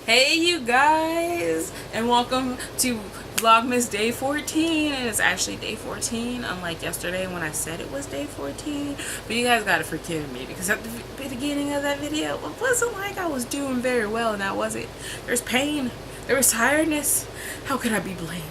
Hey you guys, and welcome to Vlogmas day 14, and it's actually day 14, unlike yesterday when I said it was day 14, but you guys gotta forgive me, because at the beginning of that video, it wasn't like I was doing very well, now was it? There's pain, there was tiredness, how could I be blamed?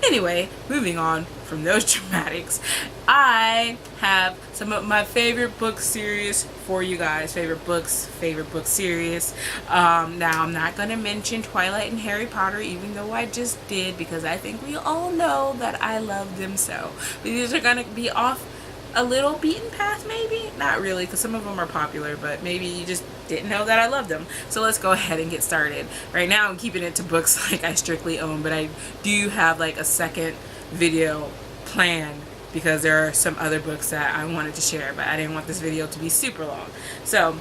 Anyway, moving on from those dramatics, I have some of my favorite book series for you guys. Favorite book series. Now, I'm not going to mention Twilight and Harry Potter, even though I just did, because I think we all know that I love them so. But these are going to be off a little beaten path, maybe? Not really, because some of them are popular, but maybe you just didn't know that I love them. So let's go ahead and get started. Right now I'm keeping it to books like I strictly own, but I do have like a second video planned because there are some other books that I wanted to share, but I didn't want this video to be super long. So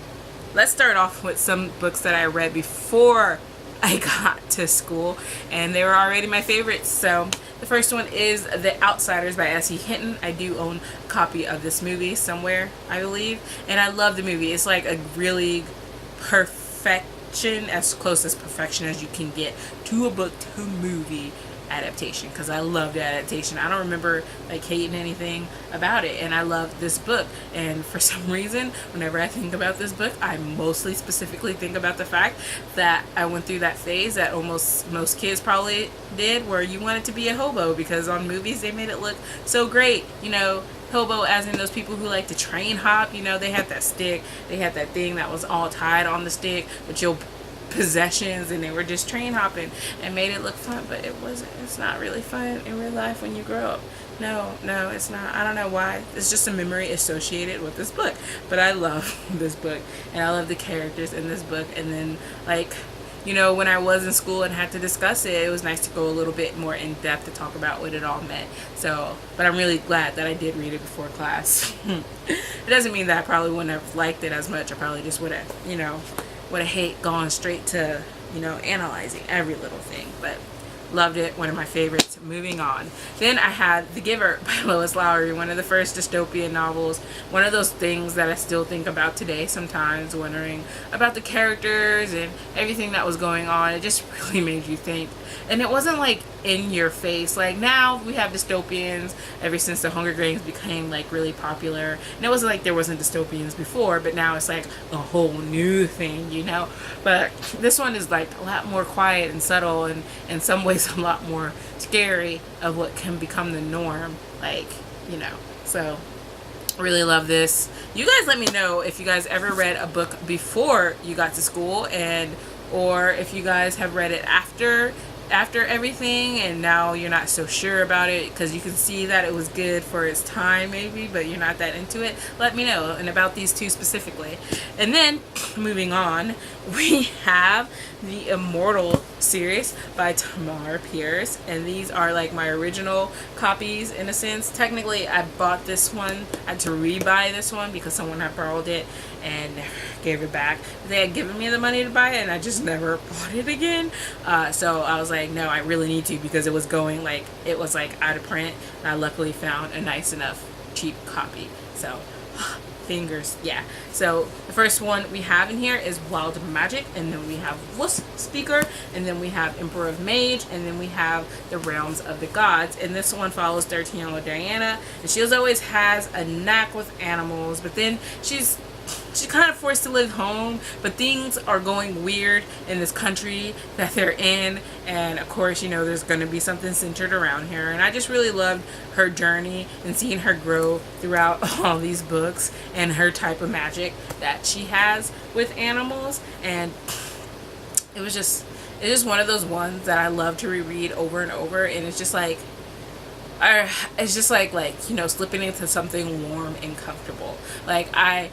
let's start off with some books that I read before I got to school, and they were already my favorites. So the first one is The Outsiders by S.E. Hinton. I do own a copy of this movie somewhere, I believe, and I love the movie. It's like a really perfection, as close as perfection as you can get to a book to movie adaptation, because I love the adaptation. I don't remember like hating anything about it, and I love this book. And for some reason, whenever I think about this book, I mostly specifically think about the fact that I went through that phase that almost most kids probably did, where you wanted to be a hobo, because on movies they made it look so great, you know. Hobo as in those people who like to train hop, you know, they had that stick, they had that thing that was all tied on the stick with your possessions, and they were just train hopping and made it look fun, but it wasn't. It's not really fun in real life when you grow up. No, it's not. I don't know why. It's just a memory associated with this book, but I love this book, and I love the characters in this book. And then, like, you know, when I was in school and had to discuss it, it was nice to go a little bit more in depth to talk about what it all meant. So, but I'm really glad that I did read it before class. It doesn't mean that I probably wouldn't have liked it as much. I probably just would have, you know, would have hate gone straight to, you know, analyzing every little thing. But loved it, one of my favorites. Moving on, then I had The Giver by Lois Lowry, one of the first dystopian novels, one of those things that I still think about today sometimes, wondering about the characters and everything that was going on. It just really made you think, and it wasn't like in your face. Like now we have dystopians ever since the Hunger Games became like really popular, and it wasn't like there wasn't dystopians before, but now it's like a whole new thing, you know. But this one is like a lot more quiet and subtle, and in some ways a lot more scary of what can become the norm, like, you know. So really love this. You guys let me know if you guys ever read a book before you got to school, and or if you guys have read it after everything and now you're not so sure about it because you can see that it was good for its time maybe, but you're not that into it. Let me know, and about these two specifically. And then moving on, we have the Immortal Series by Tamar Pierce, and these are like my original copies in a sense. Technically I bought this one, I had to rebuy this one because someone had borrowed it and gave it back. They had given me the money to buy it and I just never bought it again. So I was like, no, I really need to, because it was going like, it was like out of print, and I luckily found a nice enough cheap copy. So fingers, yeah. So the first one we have in here is Wild Magic, and then we have Wuss Speaker, and then we have Emperor of Mage, and then we have The Realms of the Gods. And this one follows 13-year-old Diana, and she always has a knack with animals, but then she's kind of forced to live home, but things are going weird in this country that they're in, and of course, you know, there's going to be something centered around her. And I just really loved her journey and seeing her grow throughout all these books and her type of magic that she has with animals. And it was just one of those ones that I love to reread over and over, and it's just like you know, slipping into something warm and comfortable. Like I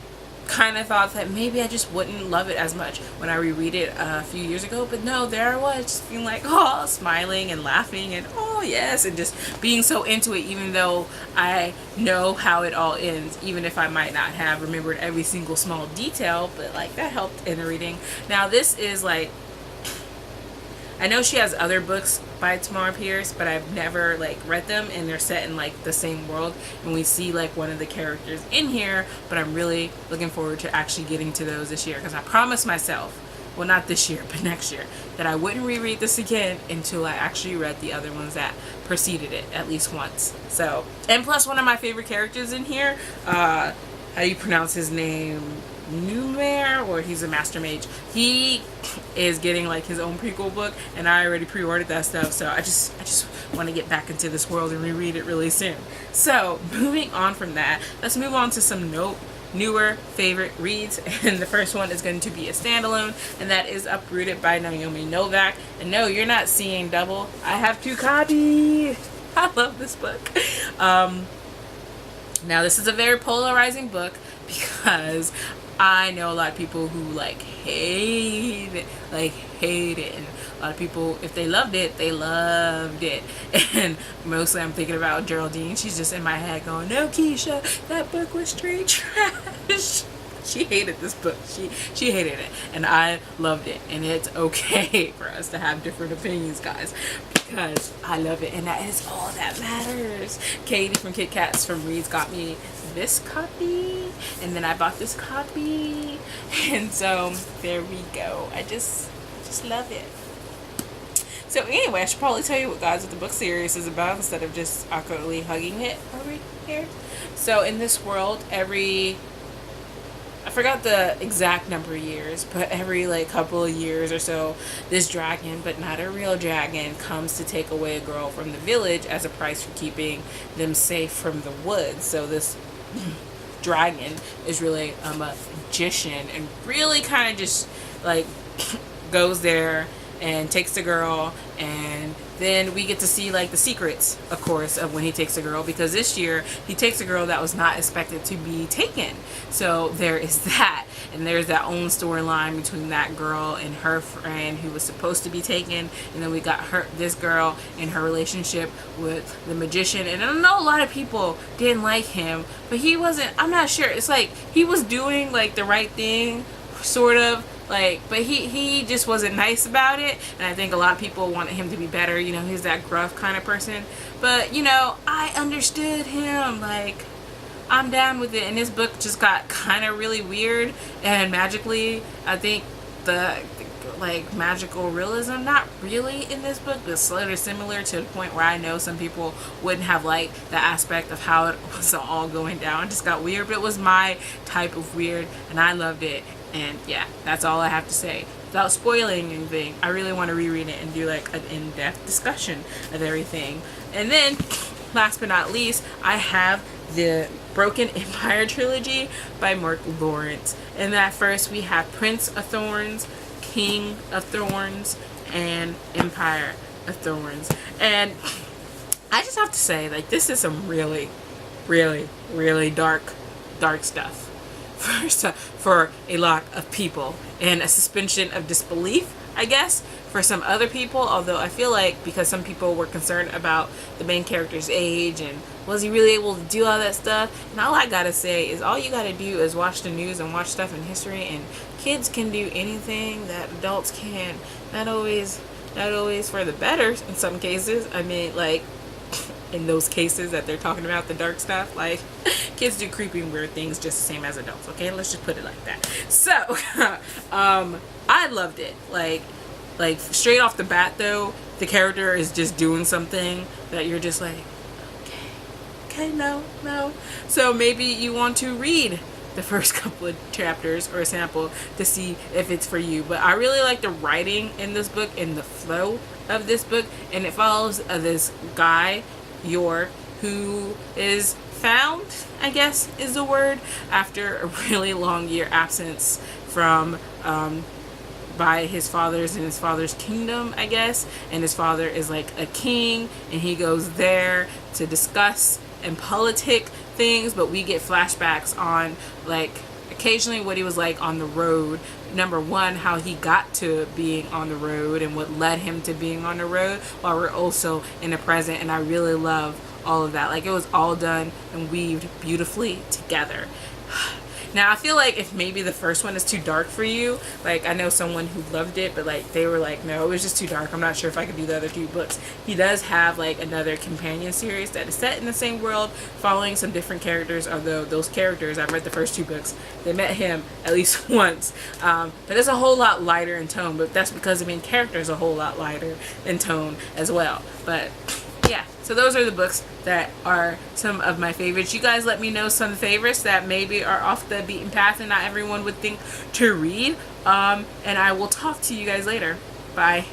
kind of thought that maybe I just wouldn't love it as much when I reread it a few years ago, but no, there I was, just being like, oh, smiling and laughing and oh yes, and just being so into it, even though I know how it all ends, even if I might not have remembered every single small detail, but like that helped in the reading. Now this is like, I know she has other books by Tamar Pierce, but I've never like read them, and they're set in like the same world, and we see like one of the characters in here, but I'm really looking forward to actually getting to those this year, because I promised myself well, not this year, but next year, that I wouldn't reread this again until I actually read the other ones that preceded it at least once. So, and plus one of my favorite characters in here, how do you pronounce his name? Numer, or he's a master mage. He is getting like his own prequel book, and I already pre-ordered that stuff. So I just want to get back into this world and reread it really soon. So moving on from that, let's move on to some newer favorite reads, and the first one is going to be a standalone, and that is Uprooted by Naomi Novak. And no, you're not seeing double. I have 2 copies. I love this book. Now this is a very polarizing book because I know a lot of people who like hate it, and a lot of people, if they loved it, they loved it. And mostly I'm thinking about Geraldine. She's just in my head going, no, ke-sha, that book was straight trash. She hated this book. She hated it, and I loved it. And it's okay for us to have different opinions, guys, because I love it, and that is all that matters. Katie from Kitkatscanread got me this copy, and then I bought this copy, and so there we go. I just love it. So anyway, I should probably tell you what Guys with the Book series is about instead of just awkwardly hugging it over here. So in this world, I forgot the exact number of years, but every like couple of years or so, this dragon, but not a real dragon, comes to take away a girl from the village as a price for keeping them safe from the woods. So this dragon is really a magician, and really kind of just like goes there and takes the girl, and then we get to see like the secrets, of course, of when he takes a girl, because this year he takes a girl that was not expected to be taken. So there is that, and there's that own storyline between that girl and her friend who was supposed to be taken, and then we got this girl and her relationship with the magician. And I know a lot of people didn't like him, but he wasn't, I'm not sure, it's like he was doing like the right thing, sort of, like, but he just wasn't nice about it, and I think a lot of people wanted him to be better. You know, he's that gruff kind of person, but you know, I understood him. Like, I'm down with it. And this book just got kind of really weird, and magically, I think the like magical realism, not really in this book, but sort of similar, to the point where I know some people wouldn't have liked the aspect of how it was all going down. It just got weird, but it was my type of weird, and I loved it. And yeah, that's all I have to say. Without spoiling anything, I really want to reread it and do like an in-depth discussion of everything. And then, last but not least, I have the Broken Empire trilogy by Mark Lawrence. And that first we have Prince of Thorns, King of Thorns, and Empire of Thorns. And I just have to say, like, this is some really, really, really dark stuff for a lot of people, and a suspension of disbelief, I guess, for some other people. Although I feel like because some people were concerned about the main character's age and was he really able to do all that stuff, and all I gotta say is all you gotta do is watch the news and watch stuff in history, and kids can do anything that adults can. Not always for the better in some cases. I mean, like, in those cases that they're talking about, the dark stuff, like, kids do creepy and weird things just the same as adults, okay? Let's just put it like that. So I loved it. Like straight off the bat though, the character is just doing something that you're just like, okay, no. So maybe you want to read the first couple of chapters or a sample to see if it's for you. But I really like the writing in this book and the flow of this book, and it follows this guy, York, who is found, I guess is the word, after a really long year absence from by his father's kingdom, I guess. And his father is like a king, and he goes there to discuss and politic things, but we get flashbacks on, like, occasionally what he was like on the road. Number one, how he got to being on the road and what led him to being on the road, while we're also in the present. And I really love all of that. Like, it was all done and weaved beautifully together. Now I feel like if maybe the first one is too dark for you, like I know someone who loved it, but like they were like, no, it was just too dark, I'm not sure if I could do the other 2 books. He does have like another companion series that is set in the same world, following some different characters, although those characters, I've read the first 2 books, they met him at least once, but it's a whole lot lighter in tone, but that's because the main character is a whole lot lighter in tone as well. But yeah, so those are the books that are some of my favorites. You guys let me know some favorites that maybe are off the beaten path and not everyone would think to read. And I will talk to you guys later. Bye.